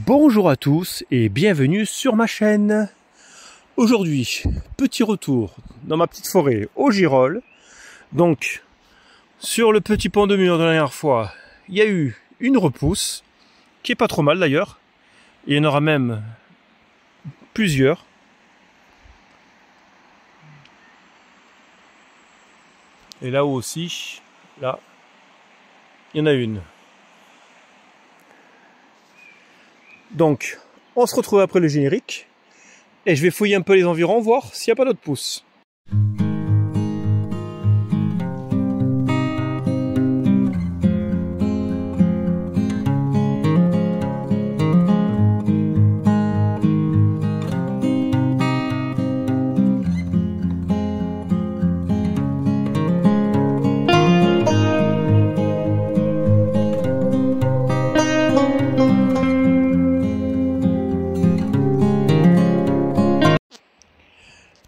Bonjour à tous et bienvenue sur ma chaîne. Aujourd'hui, petit retour dans ma petite forêt au Girolles. Donc, sur le petit pont de mur de la dernière fois, il y a eu une repousse, qui est pas trop mal d'ailleurs. Il y en aura même plusieurs. Et là-haut aussi, là, il y en a une. Donc, on se retrouve après le générique et je vais fouiller un peu les environs, voir s'il n'y a pas d'autres pousses.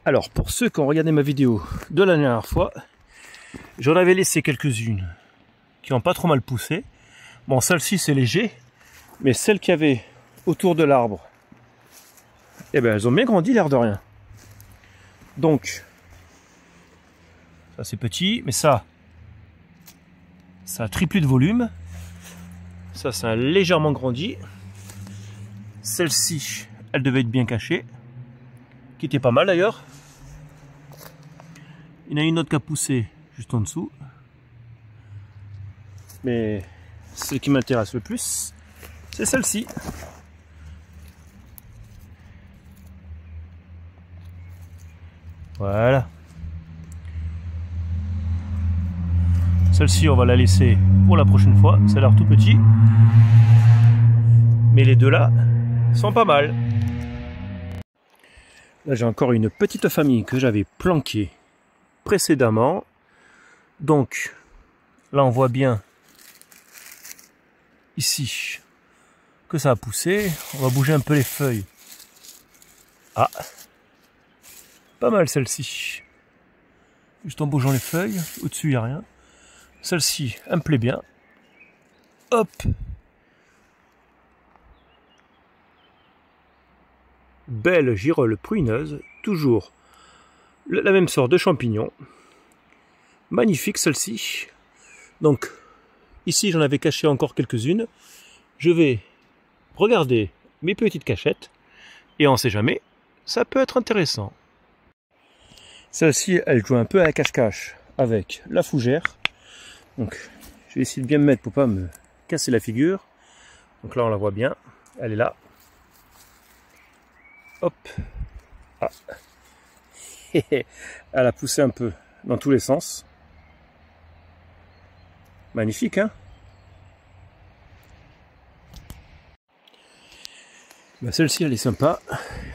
Alors, pour ceux qui ont regardé ma vidéo de la dernière fois, j'en avais laissé quelques-unes qui n'ont pas trop mal poussé. Bon, celle-ci c'est léger, mais celles qu'il y avait autour de l'arbre, eh ben, elles ont bien grandi, l'air de rien. Donc, ça c'est petit, mais ça a triplé de volume. Ça a légèrement grandi. Celle-ci, elle devait être bien cachée, qui était pas mal d'ailleurs. Il y en a une autre qui a poussé juste en dessous. Mais celle qui m'intéresse le plus, c'est celle-ci. Voilà. Celle-ci, on va la laisser pour la prochaine fois. Ça a l'air tout petit. Mais les deux là sont pas mal. Là, j'ai encore une petite famille que j'avais planquée précédemment. Donc là on voit bien ici que ça a poussé. On va bouger un peu les feuilles. Ah, pas mal celle-ci. Juste en bougeant les feuilles, au-dessus il n'y a rien. Celle-ci, elle me plaît bien. Hop. Belle girolle pruineuse, toujours la même sorte de champignon. Magnifique celle-ci. Donc ici j'en avais caché encore quelques-unes. Je vais regarder mes petites cachettes et on ne sait jamais, ça peut être intéressant. Celle-ci elle joue un peu à cache-cache avec la fougère. Donc je vais essayer de bien me mettre pour pas me casser la figure. Donc là on la voit bien, elle est là. Hop. Ah. Elle a poussé un peu dans tous les sens. Magnifique, hein? Ben celle-ci, elle est sympa.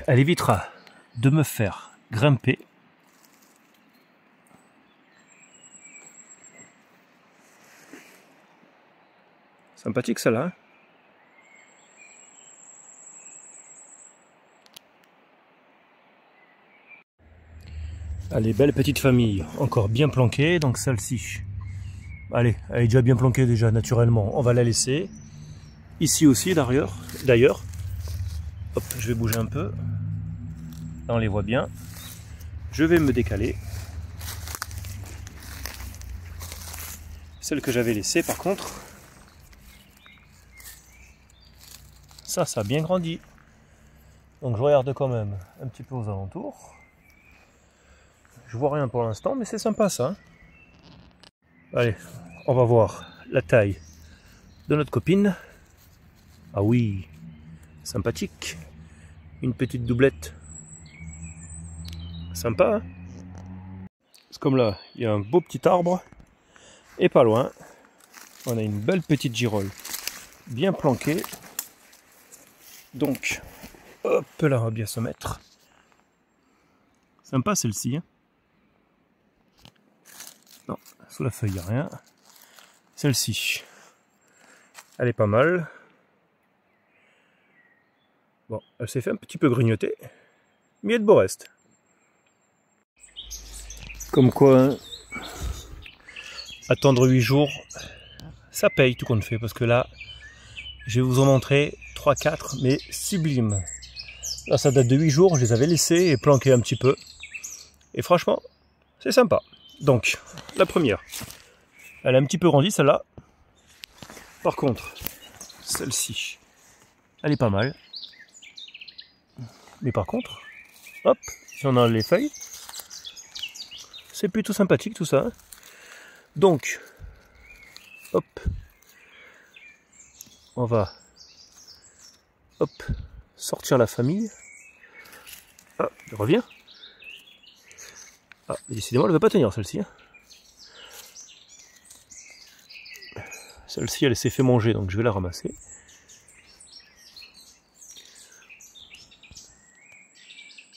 Elle évitera de me faire grimper. Sympathique, celle-là. Allez, belle petite famille, encore bien planquée, donc celle-ci, allez, elle est déjà bien planquée déjà naturellement, on va la laisser. Ici aussi d'ailleurs, hop, je vais bouger un peu, là on les voit bien, je vais me décaler. Celle que j'avais laissée par contre, ça a bien grandi, donc je regarde quand même un petit peu aux alentours. Je vois rien pour l'instant, mais c'est sympa ça. Allez, on va voir la taille de notre copine. Ah oui, sympathique. Une petite doublette. Sympa, hein? C'est comme là, il y a un beau petit arbre. Et pas loin, on a une belle petite girolle. Bien planquée. Donc, hop là, on va bien se mettre. Sympa celle-ci, hein? Non, sous la feuille, il n'y a rien. Celle-ci, elle est pas mal. Bon, elle s'est fait un petit peu grignoter, mais il y a de beaux restes. Comme quoi, attendre 8 jours, ça paye tout compte fait, parce que là, je vais vous en montrer 3, 4, mais sublime. Là, ça date de 8 jours, je les avais laissés et planqués un petit peu. Et franchement, c'est sympa. Donc, la première, elle est un petit peu grandie, celle-là. Par contre, celle-ci, elle est pas mal. Mais par contre, hop, si on a les feuilles, c'est plutôt sympathique tout ça. Hein. Donc, hop, on va, hop, sortir la famille. Ah, je reviens. Ah, décidément, elle ne va pas tenir celle-ci. Hein. Celle-ci, elle s'est fait manger, donc je vais la ramasser.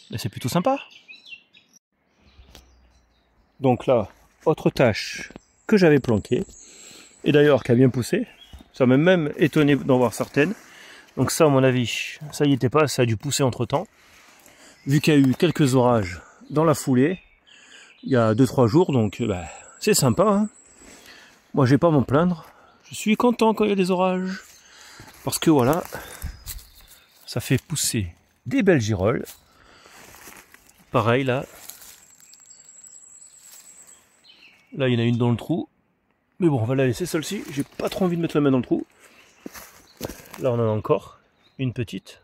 Mais c'est plutôt sympa. Donc là, autre tâche que j'avais planquée, et d'ailleurs qui a bien poussé. Ça m'a même étonné d'en voir certaines. Donc ça, à mon avis, ça y était pas, ça a dû pousser entre-temps. Vu qu'il y a eu quelques orages dans la foulée, il y a 2-3 jours, donc bah, c'est sympa. Hein. Moi, je vais pas m'en plaindre. Je suis content quand il y a des orages. Parce que voilà, ça fait pousser des belles girolles. Pareil là. Là, il y en a une dans le trou. Mais bon, on va la laisser celle-ci. J'ai pas trop envie de mettre la main dans le trou. Là, on en a encore une petite.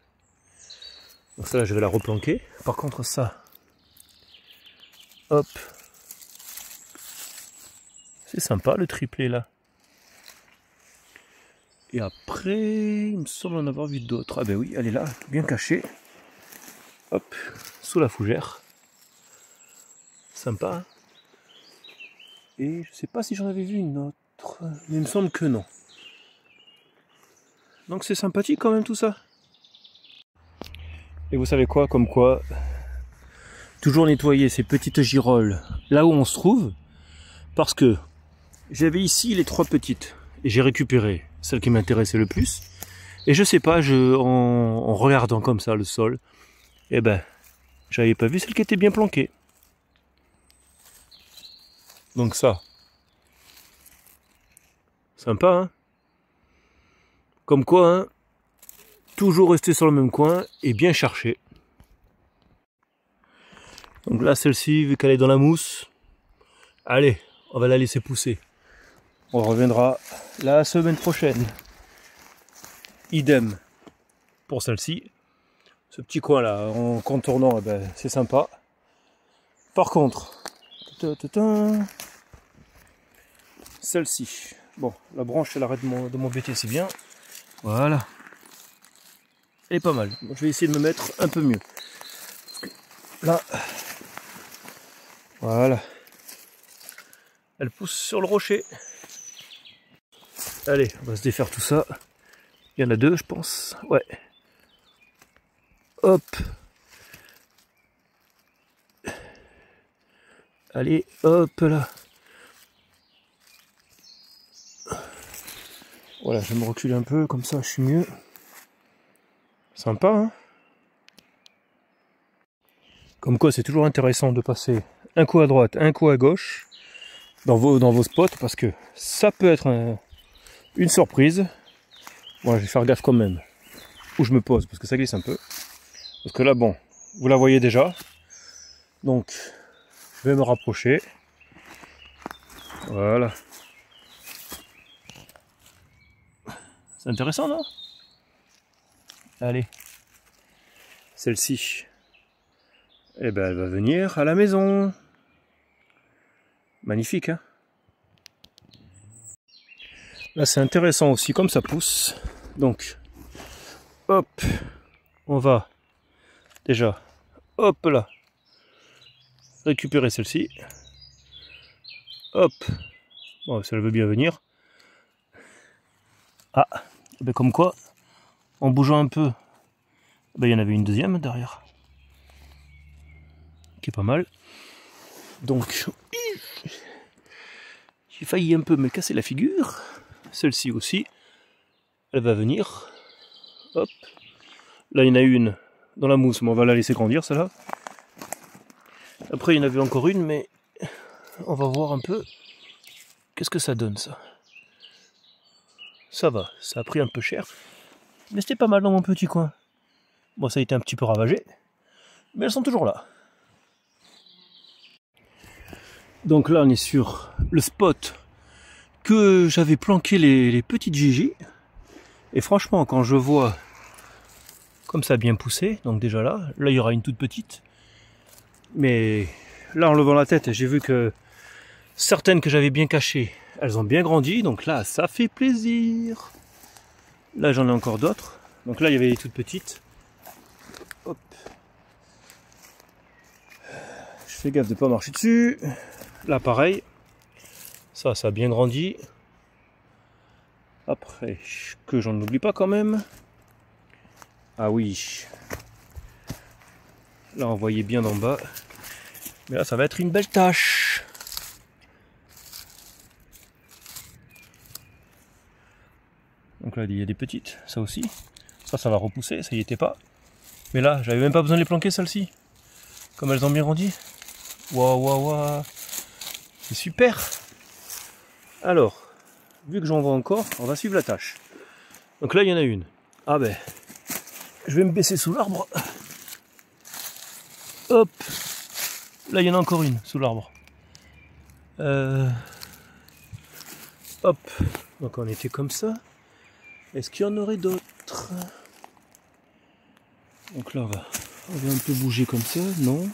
Donc ça, là, je vais la replanquer. Par contre, ça, hop. C'est sympa le triplé là. Et après, il me semble en avoir vu d'autres. Ah ben oui, elle est là, bien cachée. Hop, sous la fougère. Sympa. Hein. Et je sais pas si j'en avais vu une autre, mais il me semble que non. Donc c'est sympathique quand même tout ça. Et vous savez quoi, comme quoi, toujours nettoyer ces petites girolles là où on se trouve, parce que j'avais ici les 3 petites, et j'ai récupéré celle qui m'intéressait le plus. Et je sais pas, en regardant comme ça le sol, eh ben, j'avais pas vu celle qui était bien planquée. Donc ça, sympa, hein. Comme quoi, hein, toujours rester sur le même coin et bien chercher. Donc là, celle-ci, vu qu'elle est dans la mousse, allez, on va la laisser pousser. On reviendra la semaine prochaine. Idem pour celle-ci. Ce petit coin là, en contournant, eh ben, c'est sympa. Par contre, celle-ci, bon, la branche elle arrête de m'embêter, c'est bien. Voilà. Elle est pas mal. Bon, je vais essayer de me mettre un peu mieux. Là, voilà. Elle pousse sur le rocher. Allez, on va se défaire tout ça. Il y en a 2, je pense. Ouais. Hop. Allez, hop là. Voilà, je vais me reculer un peu, comme ça je suis mieux. Sympa, hein? Comme quoi, c'est toujours intéressant de passer un coup à droite, un coup à gauche dans vos spots, parce que ça peut être une surprise. Bon, je vais faire gaffe quand même où je me pose, parce que ça glisse un peu. Parce que là, bon, vous la voyez déjà. Donc, je vais me rapprocher. Voilà. C'est intéressant, non? Allez. Celle-ci, eh ben, elle va venir à la maison. Magnifique, hein? Là, c'est intéressant aussi, comme ça pousse. Donc, hop, on va déjà, hop là, récupérer celle-ci. Hop, bon, si elle veut bien venir. Ah, ben comme quoi, en bougeant un peu, ben, il y en avait une deuxième derrière. Qui est pas mal. Donc, j'ai failli un peu me casser la figure. Celle-ci aussi, elle va venir. Hop. Là, il y en a une dans la mousse, mais on va la laisser grandir, celle-là. Après, il y en avait encore une, mais on va voir un peu. Qu'est-ce que ça donne, ça? Ça va, ça a pris un peu cher. Mais c'était pas mal dans mon petit coin. Bon, ça a été un petit peu ravagé, mais elles sont toujours là. Donc là, on est sur le spot que j'avais planqué les petites Gigi. Et franchement, quand je vois comme ça bien poussé, donc déjà là il y aura une toute petite. Mais là, en levant la tête, j'ai vu que certaines que j'avais bien cachées, elles ont bien grandi. Donc là, ça fait plaisir. Là, j'en ai encore d'autres. Donc là, il y avait les toutes petites. Hop. Je fais gaffe de ne pas marcher dessus. Là, pareil. Ça a bien grandi. Après, que j'en oublie pas quand même. Ah oui. Là, on voyait bien d'en bas. Mais là, ça va être une belle tâche. Donc là, il y a des petites, ça aussi. Ça va repousser, ça y était pas. Mais là, j'avais même pas besoin de les planquer, celles-ci. Comme elles ont bien grandi. Waouh. C'est super. Alors, vu que j'en vois encore, on va suivre la tâche. Donc là, il y en a une. Ah ben, je vais me baisser sous l'arbre. Hop. Là, il y en a encore une sous l'arbre. Hop. Donc on était comme ça. Est-ce qu'il y en aurait d'autres? Donc là, on va un peu bouger comme ça. Non.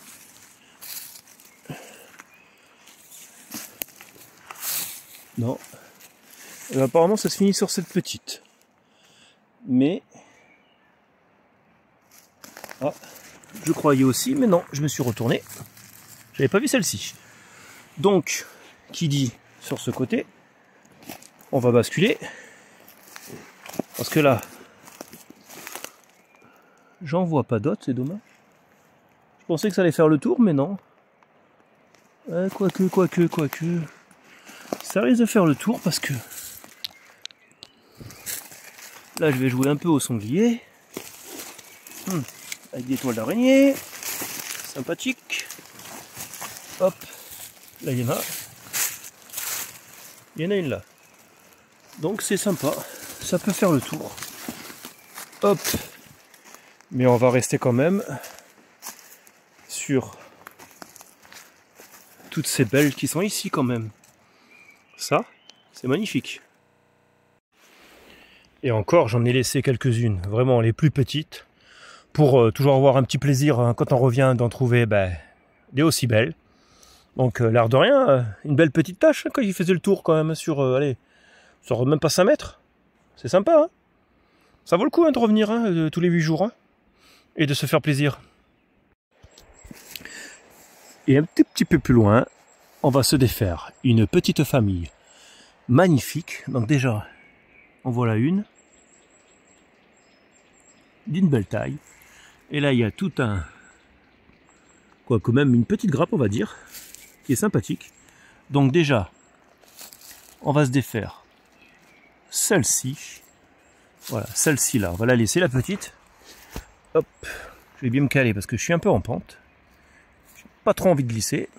Non. Et apparemment, ça se finit sur cette petite. Mais... ah, je croyais aussi, mais non, je me suis retourné. J'avais pas vu celle-ci. Donc, qui dit sur ce côté, on va basculer. Parce que là, j'en vois pas d'autres, c'est dommage. Je pensais que ça allait faire le tour, mais non. Quoique. Ça risque de faire le tour parce que... là, je vais jouer un peu au sanglier. Avec des toiles d'araignée. Sympathique. Hop. Là, il y en a. Il y en a une là. Donc, c'est sympa. Ça peut faire le tour. Hop. Mais on va rester quand même sur toutes ces belles qui sont ici quand même. Ça, c'est magnifique. Et encore, j'en ai laissé quelques-unes, vraiment les plus petites, pour toujours avoir un petit plaisir hein, quand on revient d'en trouver des aussi belles. Donc l'air de rien, une belle petite tâche hein, quand il faisait le tour quand même sur, allez, sur même pas 5 mètres. C'est sympa, hein. Ça vaut le coup hein, de revenir hein, tous les 8 jours hein, et de se faire plaisir. Et un petit peu plus loin, on va se défaire une petite famille magnifique. Donc déjà, en voilà une d'une belle taille. Et là, il y a tout un... quoi, quand même une petite grappe, on va dire, qui est sympathique. Donc déjà, on va se défaire celle-ci. Voilà, celle-ci là, on va la laisser, la petite. Hop, je vais bien me caler parce que je suis un peu en pente. J'ai pas trop envie de glisser.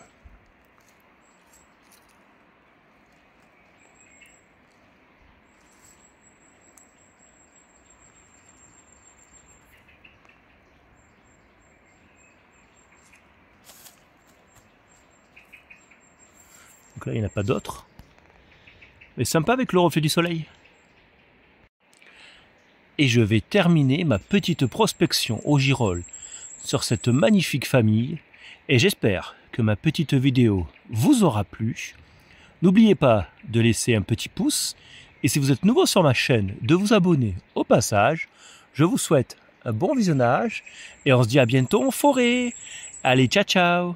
Donc là, il n'y en a pas d'autres. Mais sympa avec le reflet du soleil. Et je vais terminer ma petite prospection au girolles sur cette magnifique famille. Et j'espère que ma petite vidéo vous aura plu. N'oubliez pas de laisser un petit pouce. Et si vous êtes nouveau sur ma chaîne, de vous abonner au passage. Je vous souhaite un bon visionnage. Et on se dit à bientôt en forêt. Allez, ciao ciao!